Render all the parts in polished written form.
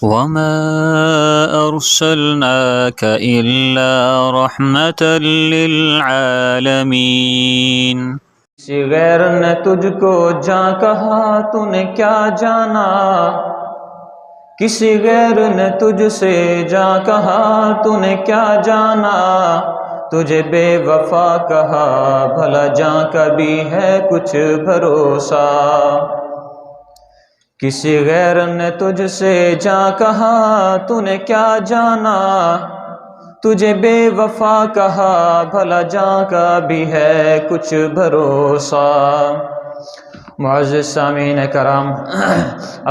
وما أرسلناك إلا رحمة للعالمين. کسی غیر نے تجھ کو جاں کہا تو نے کیا جانا، کسی غیر نے تجھ سے جاں کہا تو نے کیا جانا، تجھے بے وفا کہا بھلا جاں کا بھی ہے کچھ بھروسہ، کسی غیر نے تجھ سے جاں کہا تو نے کیا جانا، تجھے بے وفا کہا بھلا جاں کا بھی ہے کچھ بھروسہ۔ معزز سامعین کرام،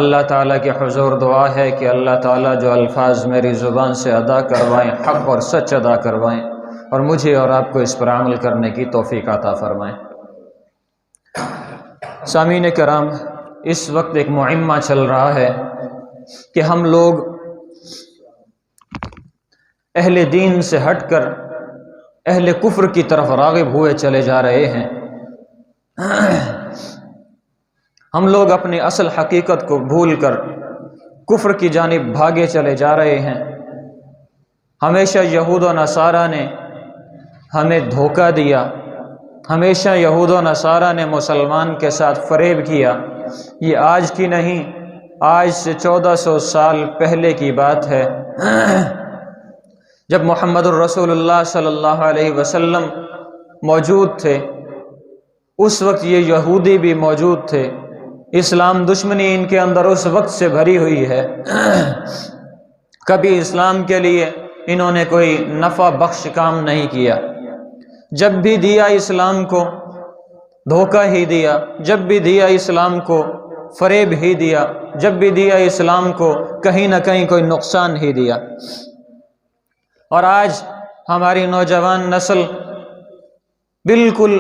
اللہ تعالیٰ کے حضور دعا ہے کہ اللہ تعالیٰ جو الفاظ میری زبان سے ادا کروائیں حق اور سچ ادا کروائیں، اور مجھے اور آپ کو اس پر عمل کرنے کی توفیق عطا فرمائیں۔ سامعین کرام، اس وقت ایک معمہ چل رہا ہے کہ ہم لوگ اہل دین سے ہٹ کر اہل کفر کی طرف راغب ہوئے چلے جا رہے ہیں۔ ہم لوگ اپنی اصل حقیقت کو بھول کر کفر کی جانب بھاگے چلے جا رہے ہیں۔ ہمیشہ یہود و نصارہ نے ہمیں دھوکہ دیا، ہمیشہ یہود و نصارہ نے مسلمان کے ساتھ فریب کیا۔ یہ آج کی نہیں، آج سے 1400 سال پہلے کی بات ہے، جب محمد الرسول اللہ صلی اللہ علیہ وسلم موجود تھے، اس وقت یہ یہودی بھی موجود تھے۔ اسلام دشمنی ان کے اندر اس وقت سے بھری ہوئی ہے۔ کبھی اسلام کے لیے انہوں نے کوئی نفع بخش کام نہیں کیا، جب بھی دیا اسلام کو دھوکہ ہی دیا، جب بھی دیا اسلام کو فریب ہی دیا، جب بھی دیا اسلام کو کہیں نہ کہیں کوئی نقصان ہی دیا۔ اور آج ہماری نوجوان نسل بالکل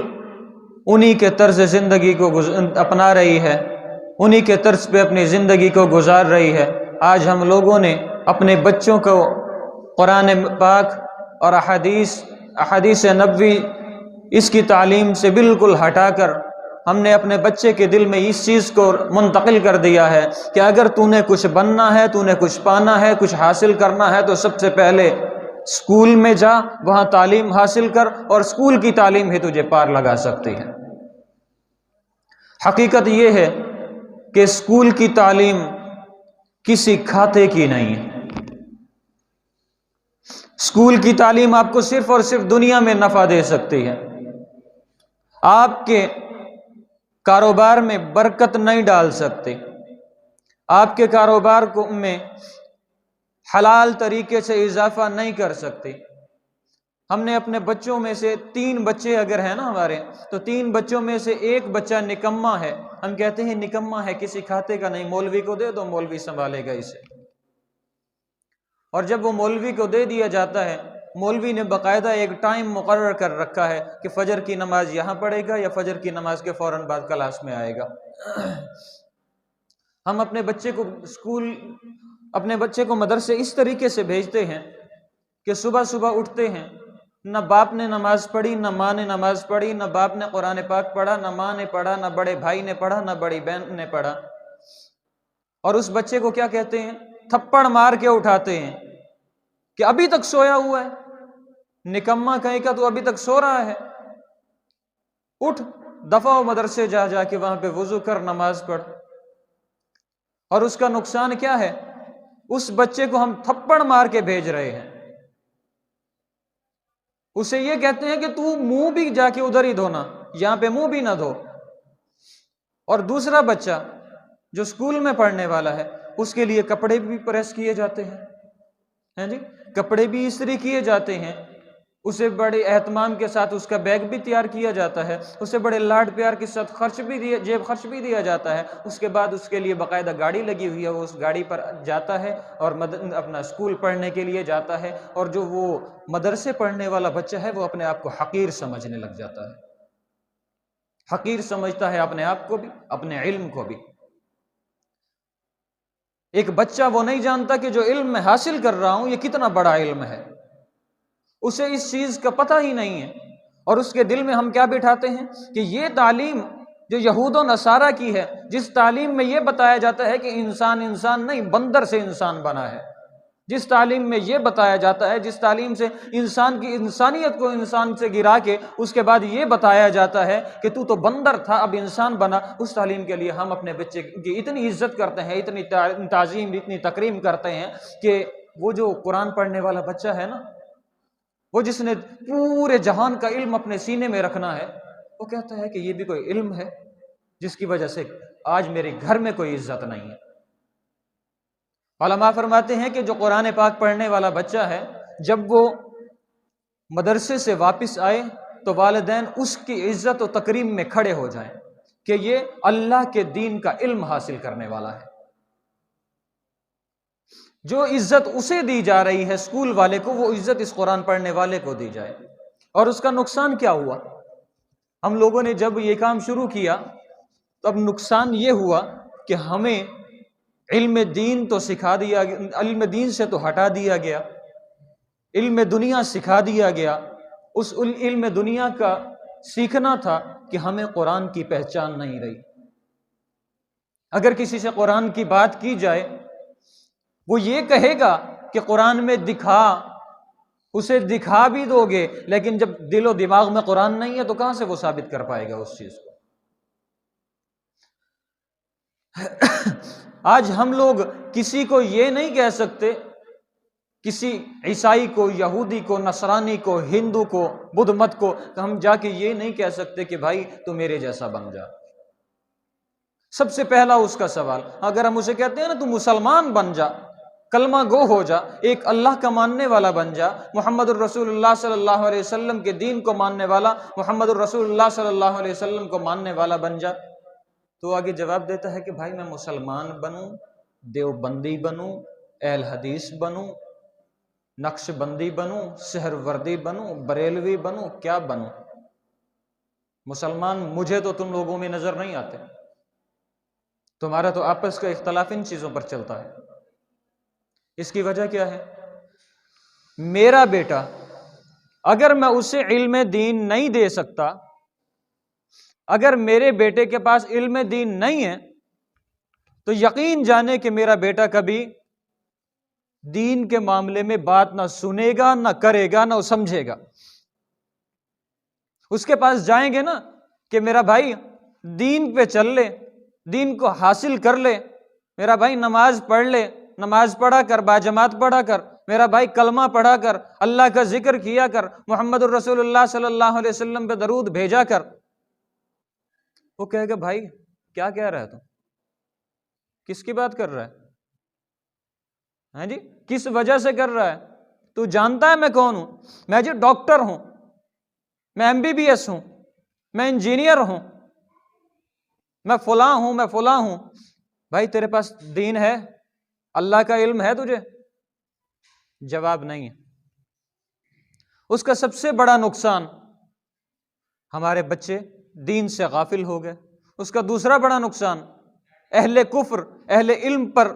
انہی کے طرز زندگی کو اپنا رہی ہے، انہی کے طرز پہ اپنی زندگی کو گزار رہی ہے۔ آج ہم لوگوں نے اپنے بچوں کو قرآن پاک اور احادیث نبوی اس کی تعلیم سے بالکل ہٹا کر ہم نے اپنے بچے کے دل میں اس چیز کو منتقل کر دیا ہے کہ اگر تو نے کچھ بننا ہے، تو نے کچھ پانا ہے، کچھ حاصل کرنا ہے، تو سب سے پہلے اسکول میں جا، وہاں تعلیم حاصل کر، اور اسکول کی تعلیم ہی تجھے پار لگا سکتی ہے۔ حقیقت یہ ہے کہ اسکول کی تعلیم کسی کھاتے کی نہیں ہے۔ اسکول کی تعلیم آپ کو صرف اور صرف دنیا میں نفع دے سکتی ہے، آپ کے کاروبار میں برکت نہیں ڈال سکتی، آپ کے کاروبار میں حلال طریقے سے اضافہ نہیں کر سکتی۔ ہم نے اپنے بچوں میں سے 3 بچے اگر ہیں نا ہمارے، تو 3 بچوں میں سے ایک بچہ نکما ہے، ہم کہتے ہیں نکما ہے، کسی کھاتے کا نہیں، مولوی کو دے دو، مولوی سنبھالے گا اسے۔ اور جب وہ مولوی کو دے دیا جاتا ہے، مولوی نے باقاعدہ ایک ٹائم مقرر کر رکھا ہے کہ فجر کی نماز یہاں پڑھے گا یا فجر کی نماز کے فوراً بعد کلاس میں آئے گا۔ ہم اپنے بچے کو مدرسے اس طریقے سے بھیجتے ہیں کہ صبح صبح اٹھتے ہیں، نہ باپ نے نماز پڑھی، نہ ماں نے نماز پڑھی، نہ باپ نے قرآن پاک پڑھا، نہ ماں نے پڑھا، نہ بڑے بھائی نے پڑھا، نہ بڑی بہن نے پڑھا، اور اس بچے کو کیا کہتے ہیں؟ تھپڑ مار کے اٹھاتے ہیں کہ ابھی تک سویا ہوا ہے، نکما کہیں کا، تو ابھی تک سو رہا ہے، اٹھ دفعہ مدرسے جا کے وہاں پہ وضو کر نماز پڑھ۔ اور اس کا نقصان کیا ہے؟ اس بچے کو ہم تھپڑ مار کے بھیج رہے ہیں، اسے یہ کہتے ہیں کہ تو منہ بھی جا کے ادھر ہی دھونا، یہاں پہ منہ بھی نہ دھو۔ اور دوسرا بچہ جو اسکول میں پڑھنے والا ہے، اس کے لیے کپڑے بھی پریس کیے جاتے ہیں، کپڑے بھی استری کیے جاتے ہیں، اسے بڑے اہتمام کے ساتھ اس کا بیگ بھی تیار کیا جاتا ہے، اسے بڑے لاڈ پیار کے ساتھ جیب خرچ بھی دیا جاتا ہے۔ اس کے بعد اس کے لیے باقاعدہ گاڑی لگی ہوئی ہے، وہ اس گاڑی پر جاتا ہے اور اپنا اسکول پڑھنے کے لیے جاتا ہے، اور جو وہ مدرسے پڑھنے والا بچہ ہے وہ اپنے آپ کو حقیر سمجھنے لگ جاتا ہے، حقیر سمجھتا ہے اپنے آپ کو بھی، اپنے علم کو بھی۔ ایک بچہ وہ نہیں جانتا کہ جو علم میں حاصل کر رہا ہوں یہ کتنا بڑا علم ہے، اسے اس چیز کا پتہ ہی نہیں ہے، اور اس کے دل میں ہم کیا بٹھاتے ہیں کہ یہ تعلیم جو یہود و نصارہ کی ہے، جس تعلیم میں یہ بتایا جاتا ہے کہ انسان انسان نہیں بندر سے انسان بنا ہے، جس تعلیم میں یہ بتایا جاتا ہے، جس تعلیم سے انسان کی انسانیت کو انسان سے گرا کے اس کے بعد یہ بتایا جاتا ہے کہ تو بندر تھا اب انسان بنا، اس تعلیم کے لیے ہم اپنے بچے کی اتنی عزت کرتے ہیں، اتنی تعظیم، اتنی تکریم کرتے ہیں کہ وہ جو قرآن پڑھنے والا بچہ ہے نا، وہ جس نے پورے جہان کا علم اپنے سینے میں رکھنا ہے، وہ کہتا ہے کہ یہ بھی کوئی علم ہے جس کی وجہ سے آج میرے گھر میں کوئی عزت نہیں ہے۔ علماء فرماتے ہیں کہ جو قرآن پاک پڑھنے والا بچہ ہے، جب وہ مدرسے سے واپس آئے تو والدین اس کی عزت و تکریم میں کھڑے ہو جائیں کہ یہ اللہ کے دین کا علم حاصل کرنے والا ہے۔ جو عزت اسے دی جا رہی ہے اسکول والے کو، وہ عزت اس قرآن پڑھنے والے کو دی جائے۔ اور اس کا نقصان کیا ہوا؟ ہم لوگوں نے جب یہ کام شروع کیا تو اب نقصان یہ ہوا کہ ہمیں علم دین تو سکھا دیا گیا، علم دین سے تو ہٹا دیا گیا، علم دنیا سکھا دیا گیا۔ اس علم دنیا کا سیکھنا تھا کہ ہمیں قرآن کی پہچان نہیں رہی۔ اگر کسی سے قرآن کی بات کی جائے، وہ یہ کہے گا کہ قرآن میں دکھا، اسے دکھا بھی دو گے لیکن جب دل و دماغ میں قرآن نہیں ہے تو کہاں سے وہ ثابت کر پائے گا اس چیز کو؟ آج ہم لوگ کسی کو یہ نہیں کہہ سکتے، کسی عیسائی کو، یہودی کو، نصرانی کو، ہندو کو، بدھ مت کو، ہم جا کے یہ نہیں کہہ سکتے کہ بھائی تو میرے جیسا بن جا۔ سب سے پہلا اس کا سوال، اگر ہم اسے کہتے ہیں نا تو مسلمان بن جا، کلمہ گو ہو جا، ایک اللہ کا ماننے والا بن جا، محمد الرسول اللہ صلی اللہ علیہ وسلم کے دین کو ماننے والا، محمد الرسول اللہ صلی اللہ علیہ وسلم کو ماننے والا بن جا، تو آگے جواب دیتا ہے کہ بھائی میں مسلمان بنوں، دیوبندی بنوں، اہل حدیث بنوں، نقش بندی بنوں، سہر وردی بنوں، بریلوی بنوں، کیا بنوں؟ مسلمان مجھے تو تم لوگوں میں نظر نہیں آتے، تمہارا تو آپس کا اختلاف ان چیزوں پر چلتا ہے۔ اس کی وجہ کیا ہے؟ میرا بیٹا اگر میں اسے علم دین نہیں دے سکتا، اگر میرے بیٹے کے پاس علم دین نہیں ہے تو یقین جانے کہ میرا بیٹا کبھی دین کے معاملے میں بات نہ سنے گا، نہ کرے گا، نہ سمجھے گا۔ اس کے پاس جائیں گے نا کہ میرا بھائی دین پہ چل لے، دین کو حاصل کر لے، میرا بھائی نماز پڑھ لے، نماز پڑھا کر، باجماعت پڑھا کر، میرا بھائی کلمہ پڑھا کر، اللہ کا ذکر کیا کر، محمد الرسول اللہ صلی اللہ علیہ وسلم پہ درود بھیجا کر، وہ کہے گا بھائی کیا کہہ رہا ہے تو؟ کس کی بات کر رہا ہے؟ ہاں جی، کس وجہ سے کر رہا ہے؟ تو جانتا ہے میں کون ہوں؟ میں جی ڈاکٹر ہوں، میں MBBS ہوں، میں انجینئر ہوں، میں فلاں ہوں، میں فلاں ہوں۔ بھائی تیرے پاس دین ہے؟ اللہ کا علم ہے تجھے؟ جواب نہیں ہے۔ اس کا سب سے بڑا نقصان ہمارے بچے دین سے غافل ہو گئے۔ اس کا دوسرا بڑا نقصان اہل کفر، اہل علم پر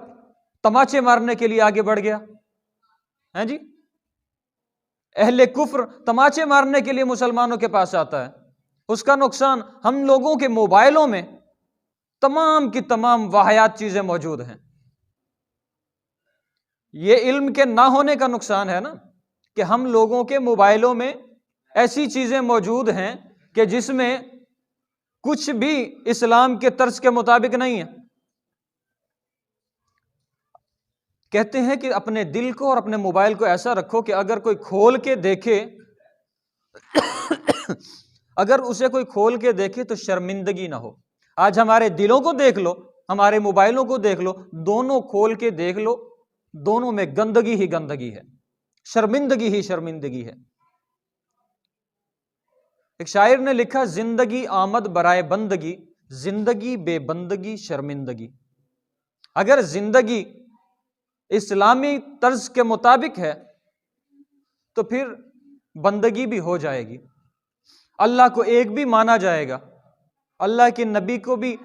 تماچے مارنے کے لیے آگے بڑھ گیا۔ ہیں جی، اہل کفر تماچے مارنے کے لیے مسلمانوں کے پاس آتا ہے۔ اس کا نقصان ہم لوگوں کے موبائلوں میں تمام کی تمام واہیات چیزیں موجود ہیں۔ یہ علم کے نہ ہونے کا نقصان ہے نا، کہ ہم لوگوں کے موبائلوں میں ایسی چیزیں موجود ہیں کہ جس میں کچھ بھی اسلام کے طرز کے مطابق نہیں ہے۔ کہتے ہیں کہ اپنے دل کو اور اپنے موبائل کو ایسا رکھو کہ اگر کوئی کھول کے دیکھے اگر اسے کوئی کھول کے دیکھے تو شرمندگی نہ ہو۔ آج ہمارے دلوں کو دیکھ لو، ہمارے موبائلوں کو دیکھ لو، دونوں کھول کے دیکھ لو، دونوں میں گندگی ہی گندگی ہے، شرمندگی ہی شرمندگی ہے۔ ایک شاعر نے لکھا، زندگی آمد برائے بندگی، زندگی بے بندگی شرمندگی۔ اگر زندگی اسلامی طرز کے مطابق ہے تو پھر بندگی بھی ہو جائے گی، اللہ کو ایک بھی مانا جائے گا، اللہ کے نبی کو بھی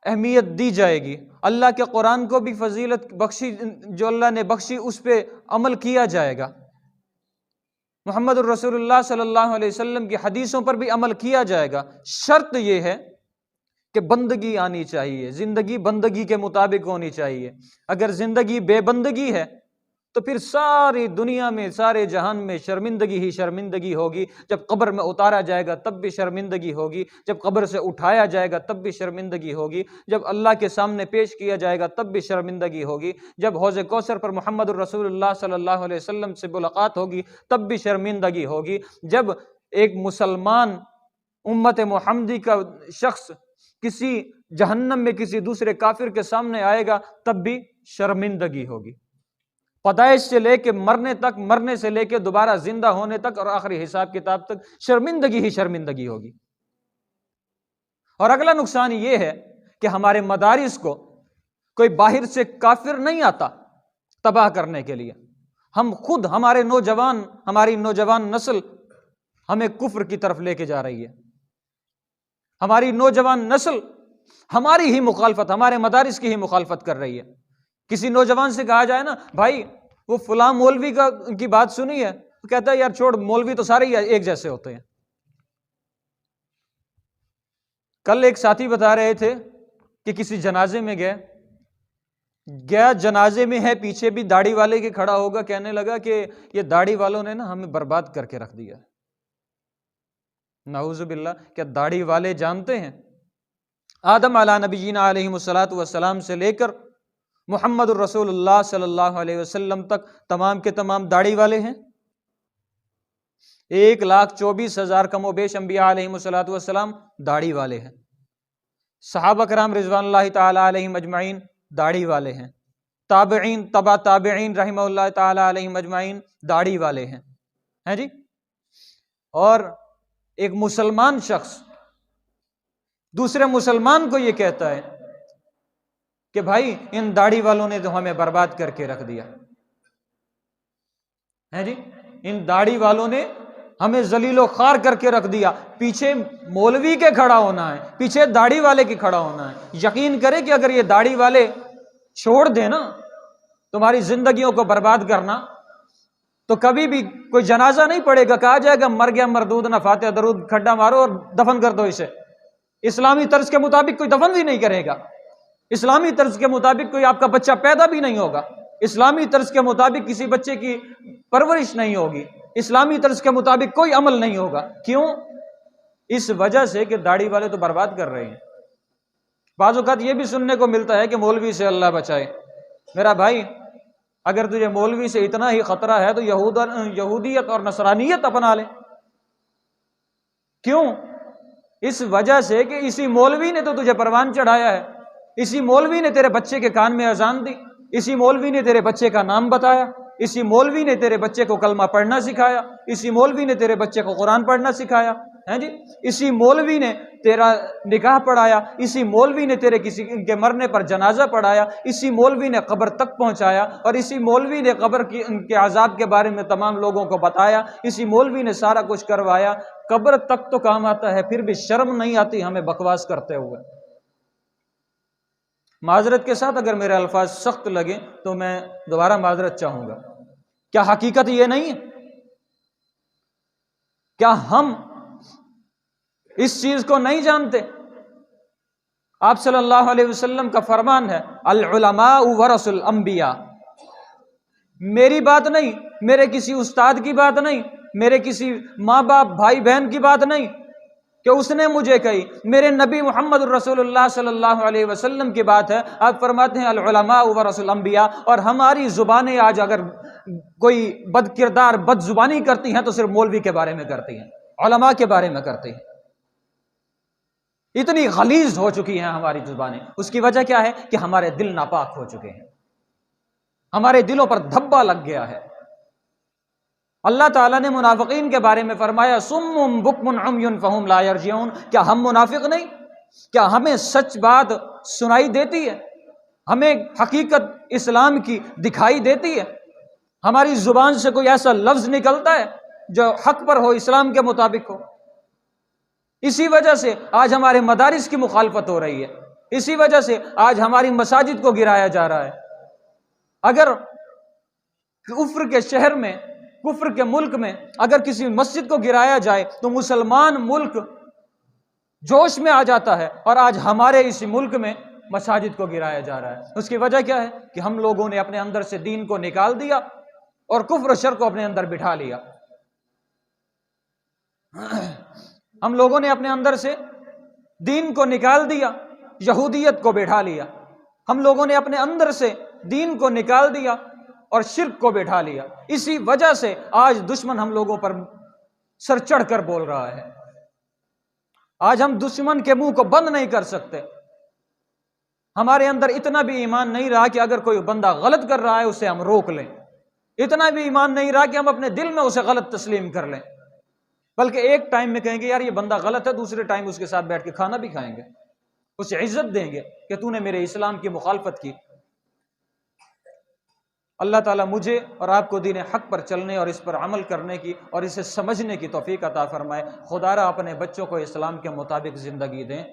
اہمیت دی جائے گی، اللہ کے قرآن کو بھی فضیلت بخشی جو اللہ نے بخشی اس پہ عمل کیا جائے گا، محمد الرسول اللہ صلی اللہ علیہ وسلم کی حدیثوں پر بھی عمل کیا جائے گا۔ شرط یہ ہے کہ بندگی آنی چاہیے، زندگی بندگی کے مطابق ہونی چاہیے۔ اگر زندگی بے بندگی ہے تو پھر ساری دنیا میں، سارے جہان میں شرمندگی ہی شرمندگی ہوگی۔ جب قبر میں اتارا جائے گا تب بھی شرمندگی ہوگی، جب قبر سے اٹھایا جائے گا تب بھی شرمندگی ہوگی، جب اللہ کے سامنے پیش کیا جائے گا تب بھی شرمندگی ہوگی، جب حوض کوثر پر محمد الرسول اللہ صلی اللہ علیہ وسلم سے ملاقات ہوگی تب بھی شرمندگی ہوگی، جب ایک مسلمان امت محمدی کا شخص کسی جہنم میں کسی دوسرے کافر کے سامنے آئے گا تب بھی شرمندگی ہوگی۔ پیدائش سے لے کے مرنے تک، مرنے سے لے کے دوبارہ زندہ ہونے تک اور آخری حساب کتاب تک شرمندگی ہی شرمندگی ہوگی۔ اور اگلا نقصان یہ ہے کہ ہمارے مدارس کو کوئی باہر سے کافر نہیں آتا تباہ کرنے کے لیے، ہم خود، ہمارے نوجوان، ہماری نوجوان نسل ہمیں کفر کی طرف لے کے جا رہی ہے۔ ہماری نوجوان نسل ہماری ہی مخالفت، ہمارے مدارس کی ہی مخالفت کر رہی ہے۔ کسی نوجوان سے کہا جائے نا بھائی وہ فلاں مولوی کی بات سنی ہے، تو کہتا ہے یار چھوڑ، مولوی تو سارے ہی ایک جیسے ہوتے ہیں۔ کل ایک ساتھی بتا رہے تھے کہ کسی جنازے میں گیا، جنازے میں ہے، پیچھے بھی داڑھی والے کے کھڑا ہوگا، کہنے لگا کہ یہ داڑھی والوں نے نا ہمیں برباد کر کے رکھ دیا۔ نعوذ باللہ، کیا داڑھی والے جانتے ہیں آدم علیہ نبینا علیہ الصلوۃ والسلام سے لے کر محمد الرسول اللہ صلی اللہ علیہ وسلم تک تمام کے تمام داڑھی والے ہیں؟ 1,24,000 کم و بیش انبیاء علیہ الصلوۃ والسلام داڑھی والے ہیں۔ صحابہ کرام رضوان اللہ تعالی علیہم اجمعین داڑھی والے ہیں۔ تابعین، تبع تابعین رحمہ اللہ تعالی علیہم اجمعین داڑھی والے ہیں جی۔ اور ایک مسلمان شخص دوسرے مسلمان کو یہ کہتا ہے کہ بھائی ان داڑھی والوں نے تو ہمیں برباد کر کے رکھ دیا ہے جی، ان داڑھی والوں نے ہمیں ذلیل و خوار کر کے رکھ دیا۔ پیچھے مولوی کے کھڑا ہونا ہے، پیچھے داڑھی والے کے کھڑا ہونا ہے۔ یقین کرے کہ اگر یہ داڑھی والے چھوڑ دیں نا تمہاری زندگیوں کو برباد کرنا، تو کبھی بھی کوئی جنازہ نہیں پڑے گا، کہا جائے گا مر گیا مردود، نہ فاتحہ درود، کھڈا مارو اور دفن کر دو اسے۔ اسلامی طرز کے مطابق کوئی دفن بھی نہیں کرے گا، اسلامی طرز کے مطابق کوئی آپ کا بچہ پیدا بھی نہیں ہوگا، اسلامی طرز کے مطابق کسی بچے کی پرورش نہیں ہوگی، اسلامی طرز کے مطابق کوئی عمل نہیں ہوگا۔ کیوں؟ اس وجہ سے کہ داڑھی والے تو برباد کر رہے ہیں۔ بعض اوقات یہ بھی سننے کو ملتا ہے کہ مولوی سے اللہ بچائے۔ میرا بھائی، اگر تجھے مولوی سے اتنا ہی خطرہ ہے تو یہودیت اور نصرانیت اپنا لے۔ کیوں؟ اس وجہ سے کہ اسی مولوی نے تو تجھے پروان چڑھایا ہے، اسی مولوی نے تیرے بچے کے کان میں اذان دی، اسی مولوی نے تیرے بچے کا نام بتایا، اسی مولوی نے تیرے بچے کو کلمہ پڑھنا سکھایا، اسی مولوی نے تیرے بچے کو قرآن پڑھنا سکھایا ہے جی، اسی مولوی نے تیرا نکاح پڑھایا، اسی مولوی نے تیرے کسی کے مرنے پر جنازہ پڑھایا، اسی مولوی نے قبر تک پہنچایا، اور اسی مولوی نے قبر کے عذاب کے بارے میں تمام لوگوں کو بتایا، اسی مولوی نے سارا کچھ کروایا۔ قبر تک تو کام آتا ہے، پھر بھی شرم نہیں آتی ہمیں بکواس کرتے ہوئے۔ معذرت کے ساتھ اگر میرے الفاظ سخت لگیں تو میں دوبارہ معذرت چاہوں گا۔ کیا حقیقت یہ نہیں ہے؟ کیا ہم اس چیز کو نہیں جانتے؟ آپ صلی اللہ علیہ وسلم کا فرمان ہے العلماء ورث الانبیاء۔ میری بات نہیں، میرے کسی استاد کی بات نہیں، میرے کسی ماں باپ بھائی بہن کی بات نہیں کہ اس نے مجھے کہی، میرے نبی محمد الرسول اللہ صلی اللہ علیہ وسلم کی بات ہے۔ آپ فرماتے ہیں العلماء ورث الانبیاء، اور ہماری زبانیں آج اگر کوئی بد کردار، بد زبانی کرتی ہیں تو صرف مولوی کے بارے میں کرتی ہیں، علماء کے بارے میں کرتی ہیں۔ اتنی غلیظ ہو چکی ہیں ہماری زبانیں۔ اس کی وجہ کیا ہے کہ ہمارے دل ناپاک ہو چکے ہیں، ہمارے دلوں پر دھبا لگ گیا ہے۔ اللہ تعالیٰ نے منافقین کے بارے میں فرمایا صم بکم عمی فہم لا یرجعون۔ کیا ہم منافق نہیں؟ کیا ہمیں سچ بات سنائی دیتی ہے؟ ہمیں حقیقت اسلام کی دکھائی دیتی ہے؟ ہماری زبان سے کوئی ایسا لفظ نکلتا ہے جو حق پر ہو، اسلام کے مطابق ہو؟ اسی وجہ سے آج ہمارے مدارس کی مخالفت ہو رہی ہے، اسی وجہ سے آج ہماری مساجد کو گرایا جا رہا ہے۔ اگر کفر کے شہر میں، کفر کے ملک میں اگر کسی مسجد کو گرایا جائے تو مسلمان ملک جوش میں آ جاتا ہے، اور آج ہمارے اسی ملک میں مساجد کو گرایا جا رہا ہے۔ اس کی وجہ کیا ہے؟ کہ ہم لوگوں نے اپنے اندر سے دین کو نکال دیا اور کفر و شر کو اپنے اندر بٹھا لیا۔ ہم لوگوں نے اپنے اندر سے دین کو نکال دیا، یہودیت کو بٹھا لیا۔ ہم لوگوں نے اپنے اندر سے دین کو نکال دیا اور شرک کو بٹھا لیا۔ اسی وجہ سے آج دشمن ہم لوگوں پر سر چڑھ کر بول رہا ہے۔ آج ہم دشمن کے منہ کو بند نہیں کر سکتے۔ ہمارے اندر اتنا بھی ایمان نہیں رہا کہ اگر کوئی بندہ غلط کر رہا ہے اسے ہم روک لیں، اتنا بھی ایمان نہیں رہا کہ ہم اپنے دل میں اسے غلط تسلیم کر لیں، بلکہ ایک ٹائم میں کہیں گے یار یہ بندہ غلط ہے، دوسرے ٹائم اس کے ساتھ بیٹھ کے کھانا بھی کھائیں گے، اسے عزت دیں گے کہ تو نے میرے اسلام کی مخالفت کی۔ اللہ تعالیٰ مجھے اور آپ کو دین حق پر چلنے اور اس پر عمل کرنے کی اور اسے سمجھنے کی توفیق عطا فرمائے۔ خدا را اپنے بچوں کو اسلام کے مطابق زندگی دیں،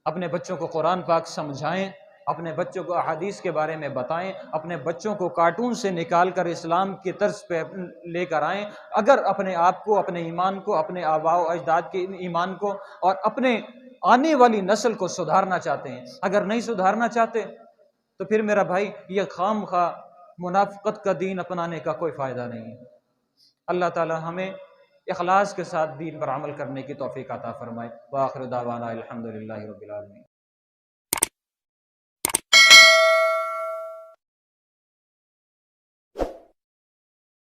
اپنے بچوں کو قرآن پاک سمجھائیں، اپنے بچوں کو احادیث کے بارے میں بتائیں، اپنے بچوں کو کارٹون سے نکال کر اسلام کی طرز پہ لے کر آئیں۔ اگر اپنے آپ کو، اپنے ایمان کو، اپنے آباء و اجداد کے ایمان کو اور اپنے آنے والی نسل کو سدھارنا چاہتے ہیں، اگر نہیں سدھارنا چاہتے تو پھر میرا بھائی یہ خام خواہ منافقت کا دین اپنانے کا کوئی فائدہ نہیں ہے۔ اللہ تعالی ہمیں اخلاص کے ساتھ دین پر عمل کرنے کی توفیق عطا فرمائے۔ وآخر دعوانا الحمدللہ رب العالمین۔